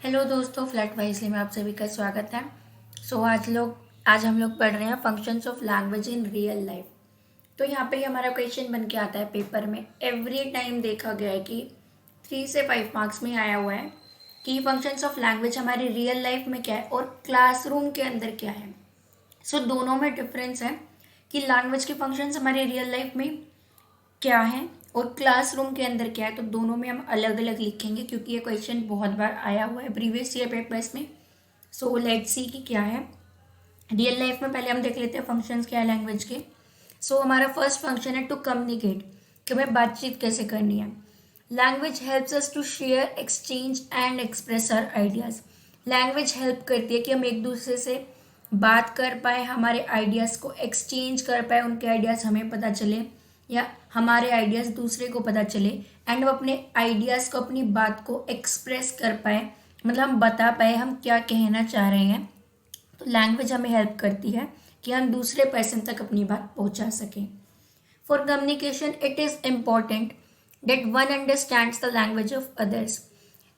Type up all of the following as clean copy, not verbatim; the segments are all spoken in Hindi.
हेलो दोस्तों, फ्लैट वाइजली में आप सभी का स्वागत है। आज हम लोग पढ़ रहे हैं functions of language in real life. तो यहाँ पे हमारा क्वेश्चन बन के आता है पेपर में। एवरी टाइम देखा गया है कि 3 से 5 मार्क्स में आया हुआ है कि फंक्शंस ऑफ लैंग्वेज हमारी रियल लाइफ में क्या है और क्लासरूम के अंदर क्या है। दोनों में डिफरेंस है कि लैंग्वेज के फंक्शंस हमारे रियल लाइफ में क्या है और क्लासरूम के अंदर क्या है। तो दोनों में हम अलग अलग लिखेंगे क्योंकि ये क्वेश्चन बहुत बार आया हुआ है प्रीवियस ईयर पेपर्स में। लेट्स सी कि क्या है रियल लाइफ में। पहले हम देख लेते हैं फंक्शंस क्या है लैंग्वेज के। हमारा फर्स्ट फंक्शन है टू कम्युनिकेट, कि हमें बातचीत कैसे करनी है। Language helps us to share, exchange and express our ideas. Language help करती है कि हम एक दूसरे से बात कर पाए, हमारे आइडियाज़ को एक्सचेंज कर पाए, उनके आइडियाज़ हमें पता चले या हमारे आइडियाज़ दूसरे को पता चले, एंड हम अपने आइडियाज़ को, अपनी बात को एक्सप्रेस कर पाए, मतलब हम बता पाए हम क्या कहना चाह रहे हैं। तो लैंग्वेज हमें हेल्प करती है कि हम दूसरे पर्सन तक अपनी बात पहुंचा सकें। For communication it is important that one understands the language of others.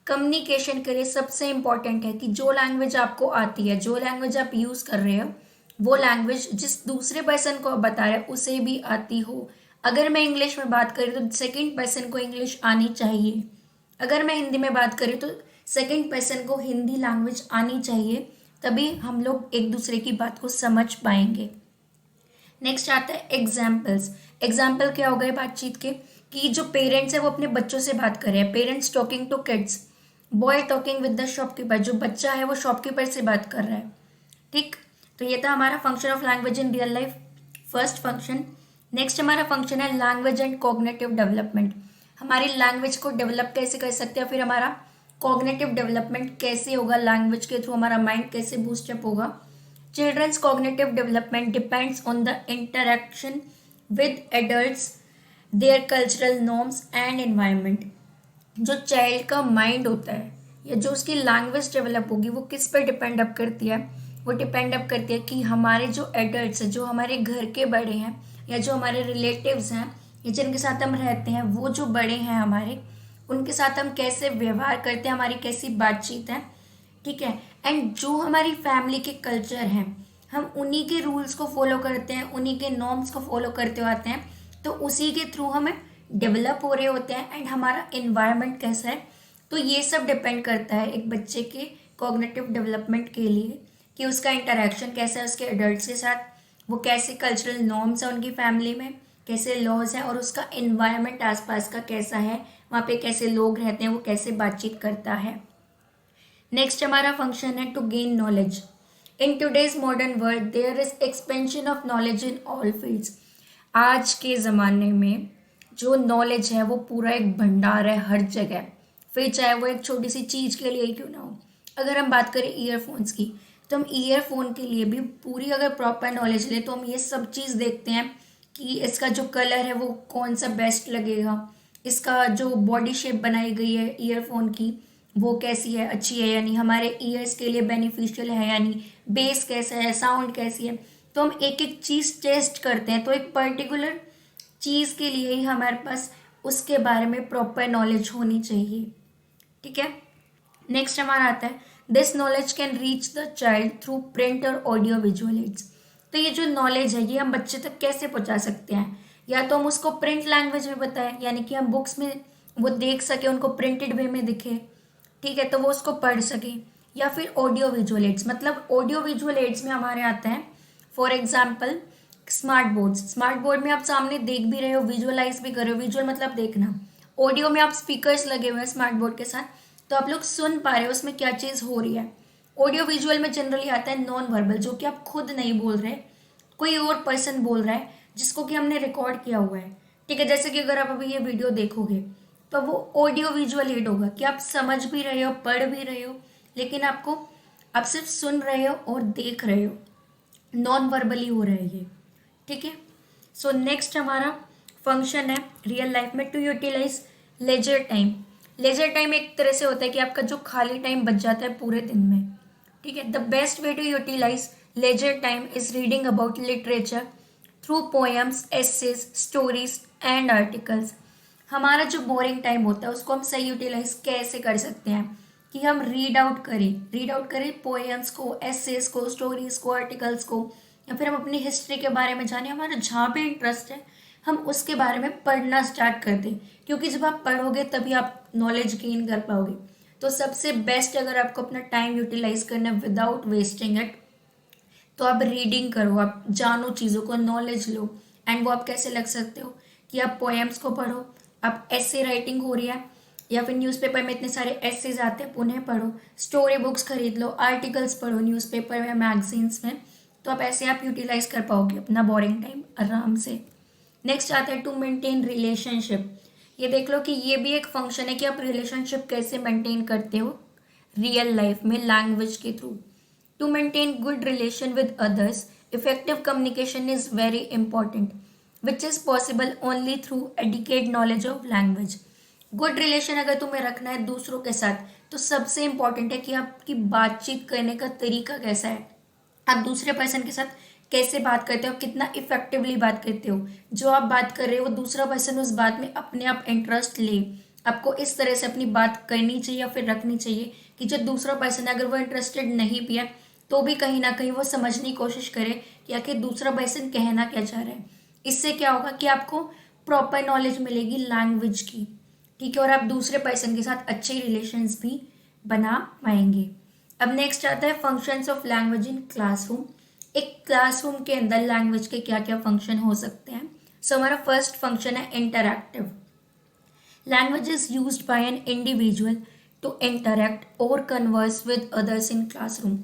Communication के लिए सबसे इम्पॉर्टेंट है कि जो लैंग्वेज आपको आती है, जो लैंग्वेज आप यूज़ कर रहे हो, वो लैंग्वेज जिस दूसरे पर्सन को आप बता रहे हो उसे भी आती हो। अगर मैं इंग्लिश में बात करूँ तो सेकंड पर्सन को इंग्लिश आनी चाहिए। अगर मैं हिंदी में बात करूँ तो सेकंड पर्सन को हिंदी लैंग्वेज आनी चाहिए, तभी हम लोग एक दूसरे की बात को समझ पाएंगे। नेक्स्ट आता है एग्जाम्पल्स। एग्जाम्पल क्या हो गए बातचीत के, कि जो पेरेंट्स है वो अपने बच्चों से बात कर रहे हैं। Parents talking to kids, boy talking with the shopkeeper, जो बच्चा है वो शॉपकीपर से बात कर रहा है। ठीक, तो ये था हमारा function of language in real life, first function. Next हमारा फंक्शन है लैंग्वेज एंड कॉग्निटिव डेवलपमेंट। हमारी लैंग्वेज को डेवलप कैसे कर सकते हैं, फिर हमारा कॉग्निटिव डेवलपमेंट कैसे होगा, लैंग्वेज के थ्रू हमारा माइंड कैसे बूस्टअप होगा। Children's cognitive development depends on the interaction with adults, their cultural norms and environment. जो चाइल्ड का माइंड होता है या जो उसकी लैंग्वेज डेवलप होगी वो किस पर डिपेंड अप करती है, वो डिपेंड अप करती है कि हमारे जो एडल्ट्स हैं, जो हमारे घर के बड़े हैं या जो हमारे रिलेटिव्स हैं या जिनके साथ हम रहते हैं, वो जो बड़े हैं हमारे, उनके साथ हम कैसे व्यवहार करते हैं, हमारी कैसी बातचीत है। ठीक है, एंड जो हमारी फैमिली के कल्चर हैं, हम उन्हीं के रूल्स को फॉलो करते हैं, उन्हीं के नॉर्म्स को फॉलो करते आते हैं, तो उसी के थ्रू हमें डेवलप हो रहे होते हैं। एंड हमारा इन्वायरमेंट कैसा है, तो ये सब डिपेंड करता है एक बच्चे के कॉग्निटिव डेवलपमेंट के लिए, कि उसका इंटरेक्शन कैसा है उसके एडल्ट्स के साथ, वो कैसे कल्चरल नॉर्म्स हैं उनकी फैमिली में, कैसे लॉज हैं, और उसका इन्वायरमेंट आसपास का कैसा है, वहाँ पे कैसे लोग रहते हैं, वो कैसे बातचीत करता है। नेक्स्ट हमारा फंक्शन है to gain knowledge. In today's modern world there is expansion of knowledge in all fields. आज के ज़माने में जो नॉलेज है वो पूरा एक भंडार है हर जगह, फिर चाहे वो एक छोटी सी चीज़ के लिए क्यों ना हो। अगर हम बात करें ईयरफोन्स की, तो हम ईयरफोन के लिए भी पूरी अगर प्रॉपर नॉलेज ले तो हम ये सब चीज़ देखते हैं कि इसका जो कलर है वो कौन सा बेस्ट लगेगा, इसका जो बॉडी शेप बनाई गई है ईयरफोन की वो कैसी है, अच्छी है यानी हमारे ईयर्स के लिए बेनिफिशियल है, यानी बेस कैसा है, साउंड कैसी है। तो हम एक एक चीज़ टेस्ट करते हैं, तो एक पर्टिकुलर चीज़ के लिए ही हमारे पास उसके बारे में प्रॉपर नॉलेज होनी चाहिए। ठीक है, नेक्स्ट हमारा आता है this knowledge can reach the child through print और ऑडियो विजुअल एड्स। तो ये जो नॉलेज है ये हम बच्चे तक कैसे पहुंचा सकते हैं, या तो हम उसको प्रिंट लैंग्वेज में बताएं, यानी कि हम बुक्स में वो देख सके, उनको प्रिंटेड वे में दिखे, ठीक है, तो वो उसको पढ़ सके, या फिर ऑडियो विजुअल एड्स। मतलब ऑडियो विजुअल एड्स में हमारे आता है for example smart boards. Smart board में आप सामने देख भी रहे हो, विजुअलाइज भी कर रहे हो, विजुअल मतलब देखना। ऑडियो में आप स्पीकर्स लगे हुए हैं स्मार्ट बोर्ड के साथ, तो आप लोग सुन पा रहे हो उसमें क्या चीज़ हो रही है। ऑडियो विजुअल में जनरली आता है नॉन वर्बल, जो कि आप खुद नहीं बोल रहे, कोई और पर्सन बोल रहा है जिसको कि हमने रिकॉर्ड किया हुआ है। ठीक है, जैसे कि अगर आप अभी ये वीडियो देखोगे तो वो ऑडियो विजुअल एड होगा कि आप समझ भी रहे हो, पढ़ भी रहे हो, लेकिन आप सिर्फ सुन रहे हो और देख रहे हो, नॉन वर्बली हो रहा है ये। ठीक है, सो नेक्स्ट हमारा फंक्शन है रियल लाइफ में to utilize leisure time. Leisure time एक तरह से होता है कि आपका जो खाली टाइम बच जाता है पूरे दिन में। ठीक है, the best way to utilize leisure time is reading about literature through poems, essays, stories and articles. हमारा जो बोरिंग टाइम होता है उसको हम सही यूटिलाइज कैसे कर सकते हैं, कि हम रीड आउट करें पोएम्स को, एसेस को, स्टोरीज को, आर्टिकल्स को, या फिर हम अपनी हिस्ट्री के बारे में जाने, हमारा जहाँ भी इंटरेस्ट है हम उसके बारे में पढ़ना स्टार्ट कर दें, क्योंकि जब आप पढ़ोगे तभी आप नॉलेज गेन कर पाओगे। तो सबसे बेस्ट अगर आपको अपना टाइम यूटिलाइज करना है विदाउट वेस्टिंग इट, तो आप रीडिंग करो, आप जानो चीज़ों को, नॉलेज लो। एंड वो आप कैसे लग सकते हो कि आप पोएम्स को पढ़ो, आप ऐसे राइटिंग हो रही है या फिर न्यूज़पेपर में इतने सारे एसेज आते हैं उन्हें पढ़ो, स्टोरी बुक्स खरीद लो, आर्टिकल्स पढ़ो न्यूज़पेपर में, मैगजीन्स में। तो आप ऐसे आप यूटिलाइज कर पाओगे अपना बोरिंग टाइम आराम से। नेक्स्ट आता है टू मेंटेन रिलेशनशिप। ये देख लो कि ये भी एक फंक्शन है कि आप रिलेशनशिप कैसे मेंटेन करते हो रियल लाइफ में लैंग्वेज के थ्रू। To maintain good relation with others, effective communication is very important, which is possible only through adequate knowledge of language. Good relation अगर तुम्हें रखना है दूसरों के साथ, तो सबसे इंपॉर्टेंट है कि आपकी बातचीत करने का तरीका कैसा है, आप दूसरे पर्सन के साथ कैसे बात करते हो, कितना इफेक्टिवली बात करते हो, जो आप बात कर रहे हो दूसरा पर्सन उस बात में अपने आप इंटरेस्ट ले। आपको इस तरह से अपनी बात करनी चाहिए या फिर रखनी चाहिए कि जो दूसरा पर्सन है अगर वो इंटरेस्टेड नहीं भी है तो भी कहीं ना कहीं वो समझने की कोशिश करे कि आखिर दूसरा पर्सन कहना क्या चाह रहा है। इससे क्या होगा कि आपको प्रॉपर नॉलेज मिलेगी लैंग्वेज की, ठीक है, और आप दूसरे पर्सन के साथ अच्छे रिलेशंस भी बना पाएंगे। अब नेक्स्ट आता है functions of language in classroom. एक क्लासरूम के अंदर लैंग्वेज के क्या क्या फंक्शन हो सकते हैं। सो हमारा फर्स्ट फंक्शन है interactive. Language is used by an individual to interact और converse with others in classroom.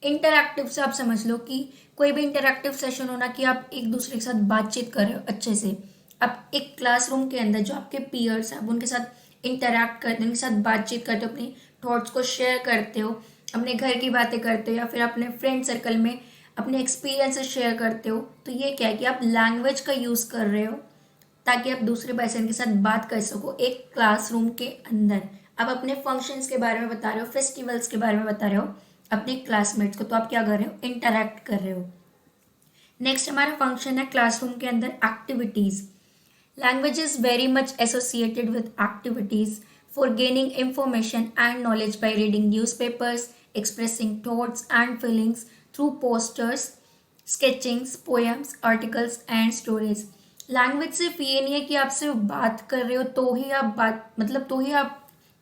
Interactive से आप समझ लो कि कोई भी इंटरैक्टिव सेशन होना कि आप एक दूसरे के साथ बातचीत कर रहे हो अच्छे से। आप एक क्लासरूम के अंदर जो आपके पीयर्स हैं आप उनके साथ इंटरैक्ट करते हो, उनके साथ बातचीत करते हो, अपनी थॉट्स को शेयर करते हो, अपने घर की बातें करते हो या फिर अपने फ्रेंड सर्कल में अपने एक्सपीरियंसेस शेयर करते हो। तो ये क्या है कि आप लैंग्वेज का यूज़ कर रहे हो ताकि आप दूसरे पर्सन के साथ बात कर सको एक क्लासरूम के अंदर। आप अपने फंक्शंस के बारे में बता रहे हो, फेस्टिवल्स के बारे में बता रहे हो अपने क्लासमेट्स को, तो आप क्या कर रहे हो, इंटरैक्ट कर रहे हो। नेक्स्ट हमारा फंक्शन है क्लासरूम के अंदर activities. Language is very much associated with activities for gaining information and knowledge by reading newspapers, expressing thoughts and feelings through posters, sketchings, poems, articles and stories. Language सिर्फ ये नहीं है कि आप सिर्फ बात कर रहे हो तो ही आप बात मतलब तो ही आप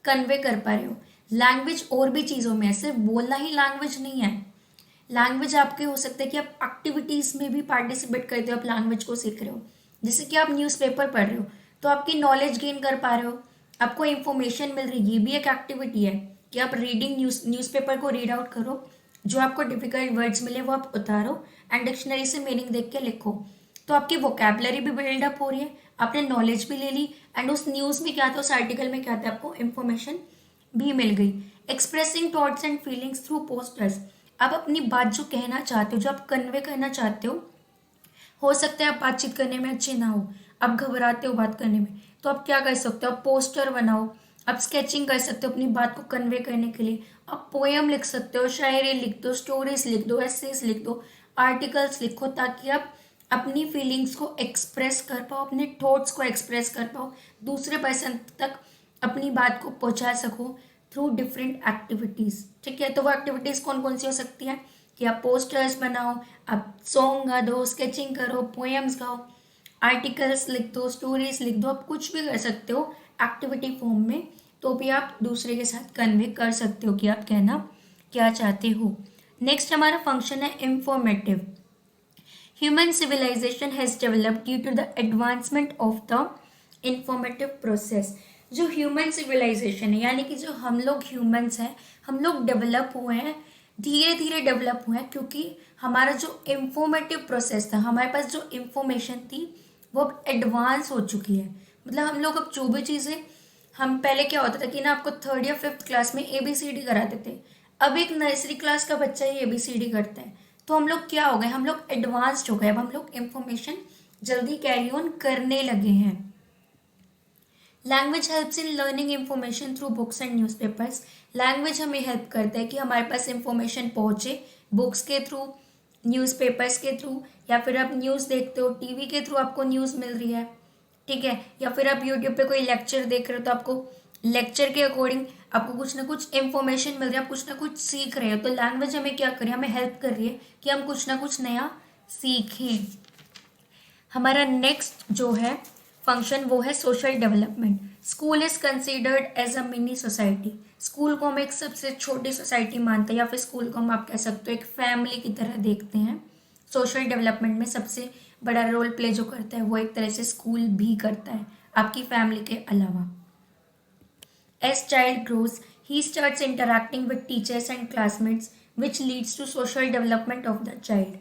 कन्वे कर पा रहे हो। लैंग्वेज और भी चीज़ों में है, सिर्फ बोलना ही लैंग्वेज नहीं है। लैंग्वेज आपके हो सकता है कि आप एक्टिविटीज़ में भी पार्टिसिपेट करते हो, आप लैंग्वेज को सीख रहे हो। जैसे कि आप न्यूज़पेपर पढ़ रहे हो तो आपकी नॉलेज गेन कर पा रहे हो, आपको इन्फॉर्मेशन मिल रही है, ये भी एक एक्टिविटी है कि आप रीडिंग न्यूज़पेपर को रीड आउट करो, जो आपको डिफिकल्ट वर्ड्स मिले वो आप उतारो एंड डिक्शनरी से मीनिंग देख के लिखो। तो आपकी वोकेबलरी भी बिल्डअप हो रही है, आपने नॉलेज भी ले ली एंड उस न्यूज़ में क्या था, उस आर्टिकल में क्या था, आपको इन्फॉर्मेशन भी मिल गई। Expressing thoughts and feelings through posters. आप अपनी बात जो कहना चाहते हो, जो आप कन्वे करना चाहते हो सकता है आप बातचीत करने में अच्छे ना हो, आप घबराते हो बात करने में, तो आप क्या कर सकते हो, आप पोस्टर बनाओ, आप स्केचिंग कर सकते हो अपनी बात को कन्वे करने के लिए, आप पोएम लिख सकते हो, शायरी लिख दो, स्टोरीज लिख दो, एसेस लिख दो, आर्टिकल्स लिखो, ताकि आप अपनी फीलिंग्स को एक्सप्रेस कर पाओ, अपने थॉट्स को एक्सप्रेस कर पाओ, दूसरे पर्सन तक अपनी बात को पहुंचा सको थ्रू डिफरेंट एक्टिविटीज़। ठीक है, तो वो एक्टिविटीज़ कौन कौन सी हो सकती हैं कि आप पोस्टर्स बनाओ, आप सॉन्ग गा दो, स्केचिंग करो, पोएम्स गाओ, आर्टिकल्स लिख दो, स्टोरीज लिख दो, आप कुछ भी कर सकते हो एक्टिविटी फॉर्म में, तो भी आप दूसरे के साथ कन्वे कर सकते हो कि आप कहना क्या चाहते हो। नेक्स्ट हमारा फंक्शन है informative. Human civilization has developed due to the advancement of the informative process. जो ह्यूमन सिविलाइजेशन है यानी कि जो हम लोग ह्यूमंस हैं, हम लोग डेवलप हुए हैं, धीरे धीरे डेवलप हुए हैं, क्योंकि हमारा जो इंफॉर्मेटिव प्रोसेस था, हमारे पास जो इंफॉर्मेशन थी वो अब एडवांस हो चुकी है। मतलब हम लोग अब जो भी चीज़ें, हम पहले क्या होता था कि ना आपको थर्ड या फिफ्थ क्लास में ABCD कराते थे, अब एक नर्सरी क्लास का बच्चा ही ABCD करता है। तो हम लोग क्या हो गए, हम लोग एडवांस्ड हो गए, अब हम लोग इंफॉर्मेशन जल्दी कैरी ऑन करने लगे हैं। Language helps in learning information through books and newspapers. Language हमें हेल्प करता है कि हमारे पास इंफॉर्मेशन पहुँचे बुक्स के थ्रू, न्यूज़पेपर्स के थ्रू, या फिर आप न्यूज़ देखते हो TV के थ्रू आपको न्यूज़ मिल रही है, ठीक है, या फिर आप यूट्यूब पे कोई लेक्चर देख रहे हो तो आपको लेक्चर के अकॉर्डिंग आपको कुछ ना कुछ इंफॉर्मेशन मिल रही है, आप कुछ ना कुछ सीख रहे हो। तो लैंग्वेज हमें क्या कर रही है, हमें हेल्प कर रही है कि हम कुछ ना कुछ नया सीखें। हमारा नेक्स्ट जो है फंक्शन वो है social development. School is considered as a mini society. School को हम एक सबसे छोटी सोसाइटी मानते हैं, या फिर स्कूल को हम आप कह सकते हो एक फैमिली की तरह देखते हैं। सोशल डेवलपमेंट में सबसे बड़ा रोल प्ले जो करता है वो एक तरह से स्कूल भी करता है, आपकी फैमिली के अलावा। As child grows, he starts interacting with teachers and classmates, which leads to social development of the child.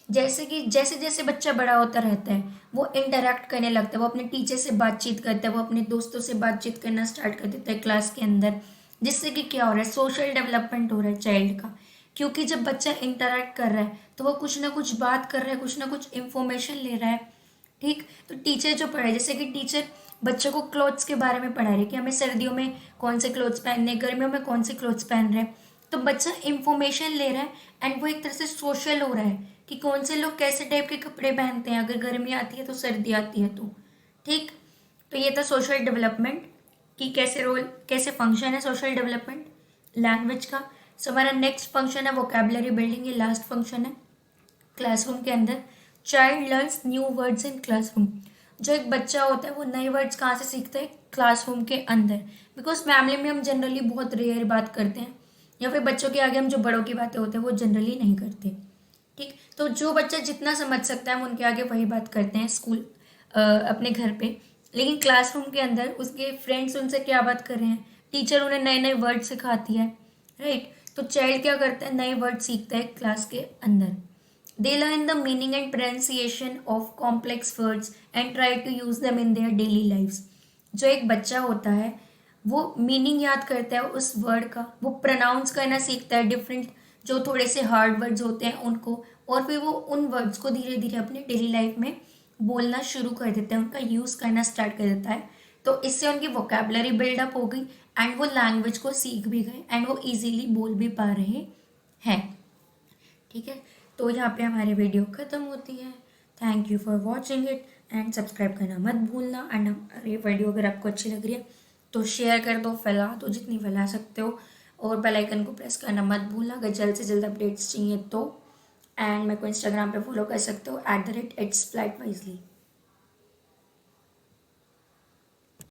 जैसे कि जैसे जैसे बच्चा बड़ा होता रहता है वो इंटरेक्ट करने लगता है, वो अपने टीचर से बातचीत करता है, वो अपने दोस्तों से बातचीत करना स्टार्ट कर देता है क्लास के अंदर, जिससे कि क्या हो रहा है, सोशल डेवलपमेंट हो रहा है चाइल्ड का। क्योंकि जब बच्चा इंटरेक्ट कर रहा है तो वो कुछ ना कुछ बात कर रहा है, कुछ ना कुछ इंफॉर्मेशन ले रहा है। ठीक, तो टीचर जो पढ़ाए, जैसे कि टीचर बच्चों को क्लोथ्स के बारे में पढ़ा रहे कि हमें सर्दियों में कौन से क्लोथ्स पहनने हैं, गर्मियों में कौन से क्लोथ्स पहन रहे हैं। तो बच्चा इंफॉर्मेशन ले रहा है एंड वो एक तरह से सोशल हो रहा है कि कौन से लोग कैसे टाइप के कपड़े पहनते हैं, अगर गर्मी आती है तो सर्दी आती है तो। ठीक, तो ये था सोशल डेवलपमेंट कि कैसे रोल कैसे फंक्शन है सोशल डेवलपमेंट लैंग्वेज का। सो हमारा नेक्स्ट फंक्शन है वोकेबलरी बिल्डिंग, ये लास्ट फंक्शन है क्लासरूम के अंदर। Child learns new words in classroom. जो एक बच्चा होता है वो नए वर्ड्स कहाँ से सीखता है, क्लासरूम के अंदर। बिकॉज फैमिली में हम जनरली बहुत रेयर बात करते हैं, या फिर बच्चों के आगे हम जो बड़ों की बातें होते हैं वो जनरली नहीं करते। ठीक, तो जो बच्चा जितना समझ सकता है हम उनके आगे वही बात करते हैं स्कूल अपने घर पे। लेकिन क्लासरूम के अंदर उसके फ्रेंड्स उनसे क्या बात कर रहे हैं, टीचर उन्हें नए नए वर्ड सिखाती है, राइट। तो चाइल्ड क्या करता है, नए वर्ड सीखता है क्लास के अंदर। They learn the meaning and pronunciation of complex words and try to use them in their daily lives. जो एक बच्चा होता है वो मीनिंग याद करता है उस वर्ड का, वो प्रोनाउंस करना सीखता है डिफरेंट जो थोड़े से हार्ड वर्ड्स होते हैं उनको, और फिर वो उन वर्ड्स को धीरे धीरे अपने डेली लाइफ में बोलना शुरू कर देता है, उनका यूज़ करना स्टार्ट कर देता है। तो इससे उनकी वोकेबलरी बिल्डअप हो गई एंड वो लैंग्वेज को सीख भी गए एंड वो इजीली बोल भी पा रहे हैं। ठीक है, तो यहाँ पे हमारी वीडियो ख़त्म होती है। Thank you for watching it and subscribe करना मत भूलना। एंड हमारी वीडियो अगर आपको अच्छी लग रही है तो शेयर कर दो, फैला दो जितनी फैला सकते हो, और बेल आइकन को प्रेस करना मत भूलना अगर जल्द से जल्द अपडेट्स चाहिए तो। एंड मेरे को इंस्टाग्राम पे फॉलो कर सकते हो @itsflightwisely।